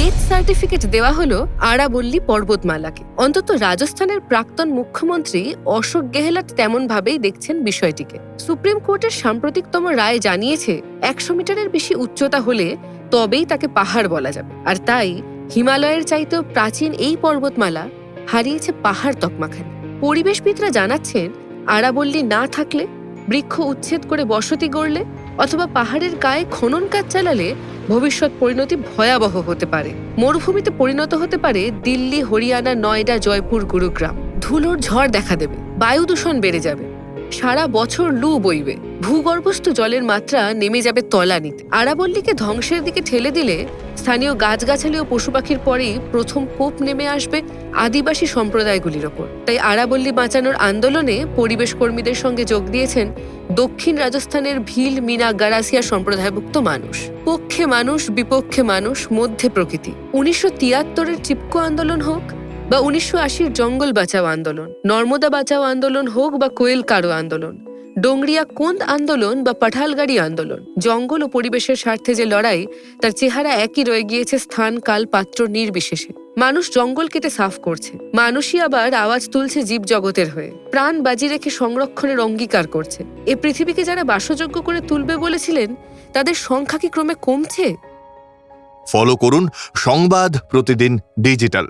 Death certificate দেওয়া হলো আরাবল্লী পর্বতমালাকে। অন্তত রাজস্থানের প্রাক্তন মুখ্যমন্ত্রী অশোক গেহলট তেমন ভাবেই দেখছেন বিষয়টিকে। সুপ্রিম কোর্টের সাম্প্রতিকতম রায় জানিয়েছে 100 মিটারের বেশি উচ্চতা হলে তবেই তাকে পাহাড় বলা যাবে। আর তাই হিমালয়ের চাইতেও প্রাচীন এই পর্বতমালা হারিয়েছে পাহাড় তকমাখানি। পরিবেশবিদরা জানাচ্ছেন, আরাবল্লী না থাকলে, বৃক্ষ উচ্ছেদ করে বসতি গড়লে অথবা পাহাড়ের গায়ে খনন কাজ চালালে ভবিষ্যৎ পরিণতি ভয়াবহ হতে পারে। মরুভূমিতে পরিণত হতে পারে দিল্লি, হরিয়ানা, নয়ডা, জয়পুর, গুরুগ্রাম। ধুলোর ঝড় দেখা দেবে, বায়ু দূষণ বেড়ে যাবে, সারা বছর লু বইবে, ভূগর্ভস্থ জলের মাত্রা নেমে যাবে তলানিতে। আরাবল্লীকে ধ্বংসের দিকে ঠেলে দিলে স্থানীয় গাছগাছালি ও পশু পাখির পরেই প্রথম কোপ নেমে আসবে আদিবাসী সম্প্রদায়গুলির ওপর। তাই আরাবল্লী বাঁচানোর আন্দোলনে পরিবেশ কর্মীদের সঙ্গে যোগ দিয়েছেন দক্ষিণ রাজস্থানের ভিল, মিনা, গারাসিয়া সম্প্রদায়ভুক্ত মানুষ। পক্ষে মানুষ, বিপক্ষে মানুষ, মধ্যে প্রকৃতি। 1973-এর চিপকো আন্দোলন হোক বা 1980-র জঙ্গল বাঁচাও আন্দোলন, নর্মদা বাঁচাও আন্দোলন হোক বা কোয়েল কারো আন্দোলন, ডোংরিয়া কোন্দ আন্দোলন বা পাঠালগাড়ি আন্দোলন, জঙ্গল ও পরিবেশের স্বার্থে যে লড়াই, তার চেহারা একই রয়ে গিয়েছে স্থান, কাল, পাত্র নির্বিশেষে। মানুষ জঙ্গল কেটে সাফ করছে, মানুষই আবার আওয়াজ তুলছে জীব জগতের হয়ে, প্রাণ বাজি রেখে সংরক্ষণের অঙ্গীকার করছে। এ পৃথিবীকে যারা বাসযোগ্য করে তুলবে বলেছিলেন, তাদের সংখ্যা কি ক্রমে কমছে? ফলো করুন সংবাদ প্রতিদিন ডিজিটাল।